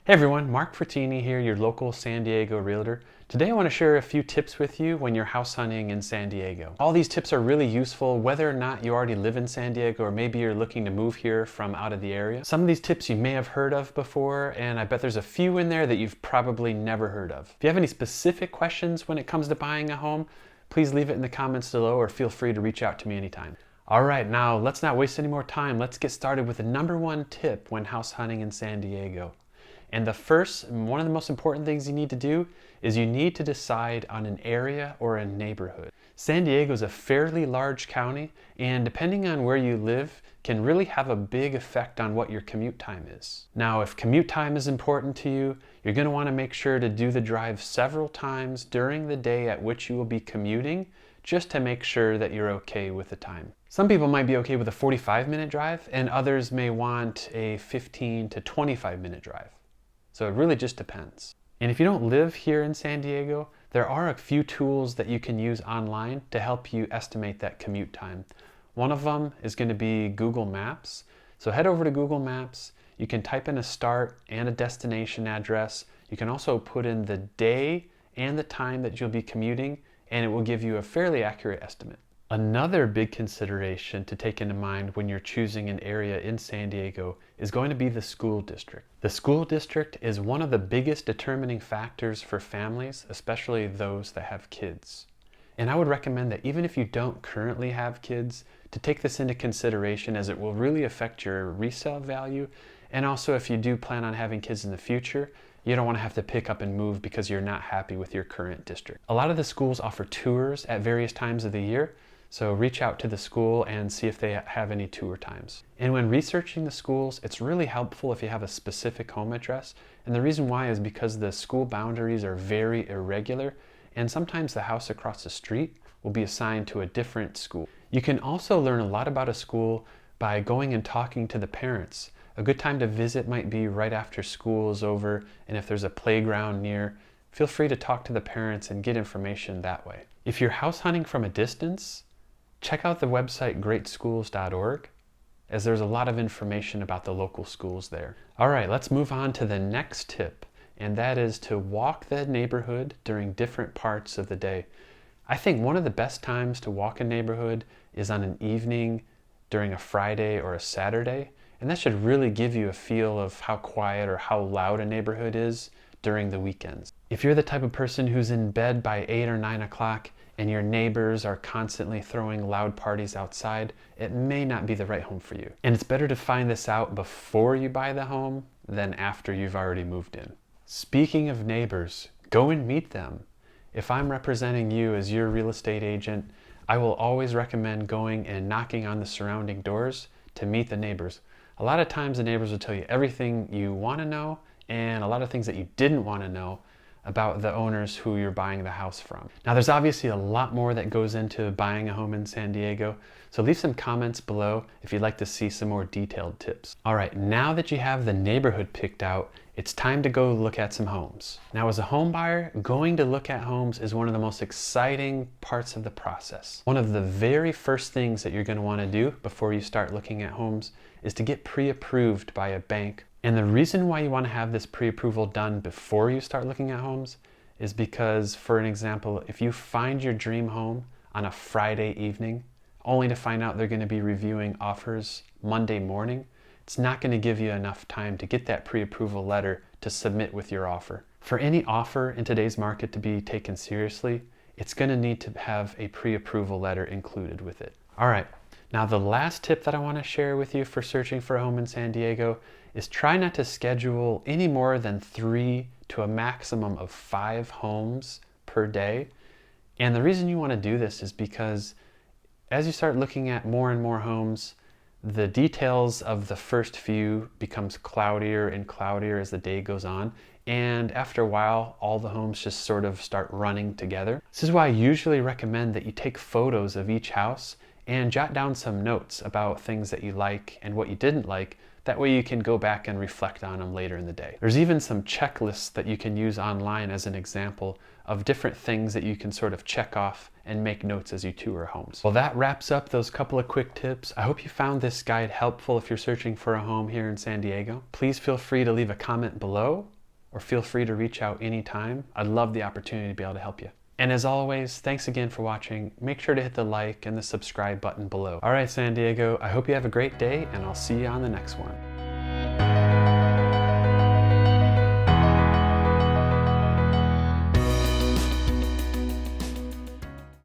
Hey everyone, Mark Frattini here, your local San Diego realtor. Today I want to share a few tips with you when you're house hunting in San Diego. All these tips are really useful whether or not you already live in San Diego or maybe you're looking to move here from out of the area. Some of these tips you may have heard of before, and I bet there's a few in there that you've probably never heard of. If you have any specific questions when it comes to buying a home, please leave it in the comments below or feel free to reach out to me anytime. All right, now let's not waste any more time. Let's get started with the number one tip when house hunting in San Diego. And the first, and one of the most important things you need to do is you need to decide on an area or a neighborhood. San Diego is a fairly large county, and depending on where you live, can really have a big effect on what your commute time is. Now, if commute time is important to you, you're going to want to make sure to do the drive several times during the day at which you will be commuting, just to make sure that you're okay with the time. Some people might be okay with a 45-minute drive, and others may want a 15 to 25-minute drive. So it really just depends. And if you don't live here in San Diego, there are a few tools that you can use online to help you estimate that commute time. One of them is going to be Google Maps. So head over to Google Maps. You can type in a start and a destination address. You can also put in the day and the time that you'll be commuting, and it will give you a fairly accurate estimate. Another big consideration to take into mind when you're choosing an area in San Diego is going to be the school district. The school district is one of the biggest determining factors for families, especially those that have kids. And I would recommend that even if you don't currently have kids, to take this into consideration, as it will really affect your resale value. And also, if you do plan on having kids in the future, you don't want to have to pick up and move because you're not happy with your current district. A lot of the schools offer tours at various times of the year. So reach out to the school and see if they have any tour times. And when researching the schools, it's really helpful if you have a specific home address. And the reason why is because the school boundaries are very irregular, and sometimes the house across the street will be assigned to a different school. You can also learn a lot about a school by going and talking to the parents. A good time to visit might be right after school is over, and if there's a playground near, feel free to talk to the parents and get information that way. If you're house hunting from a distance, check out the website greatschools.org, as there's a lot of information about the local schools there. All right, let's move on to the next tip, and that is to walk the neighborhood during different parts of the day. I think one of the best times to walk a neighborhood is on an evening during a Friday or a Saturday, and that should really give you a feel of how quiet or how loud a neighborhood is during the weekends. If you're the type of person who's in bed by 8 or 9 o'clock, and your neighbors are constantly throwing loud parties outside, it may not be the right home for you. And it's better to find this out before you buy the home than after you've already moved in. Speaking of neighbors, go and meet them. If I'm representing you as your real estate agent, I will always recommend going and knocking on the surrounding doors to meet the neighbors. A lot of times the neighbors will tell you everything you want to know and a lot of things that you didn't want to know about the owners who you're buying the house from. Now, there's obviously a lot more that goes into buying a home in San Diego, so leave some comments below if you'd like to see some more detailed tips. All right, now that you have the neighborhood picked out, it's time to go look at some homes. Now, as a home buyer, going to look at homes is one of the most exciting parts of the process. One of the very first things that you're going to want to do before you start looking at homes is to get pre-approved by a bank. And the reason why you want to have this pre-approval done before you start looking at homes is because, for an example, if you find your dream home on a Friday evening, only to find out they're going to be reviewing offers Monday morning, it's not going to give you enough time to get that pre-approval letter to submit with your offer. For any offer in today's market to be taken seriously, it's going to need to have a pre-approval letter included with it. All right, now the last tip that I want to share with you for searching for a home in San Diego is try not to schedule any more than 3 to a maximum of 5 homes per day. And the reason you want to do this is because as you start looking at more and more homes, the details of the first few becomes cloudier and cloudier as the day goes on. And after a while, all the homes just sort of start running together. This is why I usually recommend that you take photos of each house and jot down some notes about things that you like and what you didn't like. That way you can go back and reflect on them later in the day. There's even some checklists that you can use online as an example of different things that you can sort of check off and make notes as you tour homes. Well, that wraps up those couple of quick tips. I hope you found this guide helpful if you're searching for a home here in San Diego. Please feel free to leave a comment below or feel free to reach out anytime. I'd love the opportunity to be able to help you. And as always, thanks again for watching. Make sure to hit the like and the subscribe button below. All right, San Diego, I hope you have a great day, and I'll see you on the next one.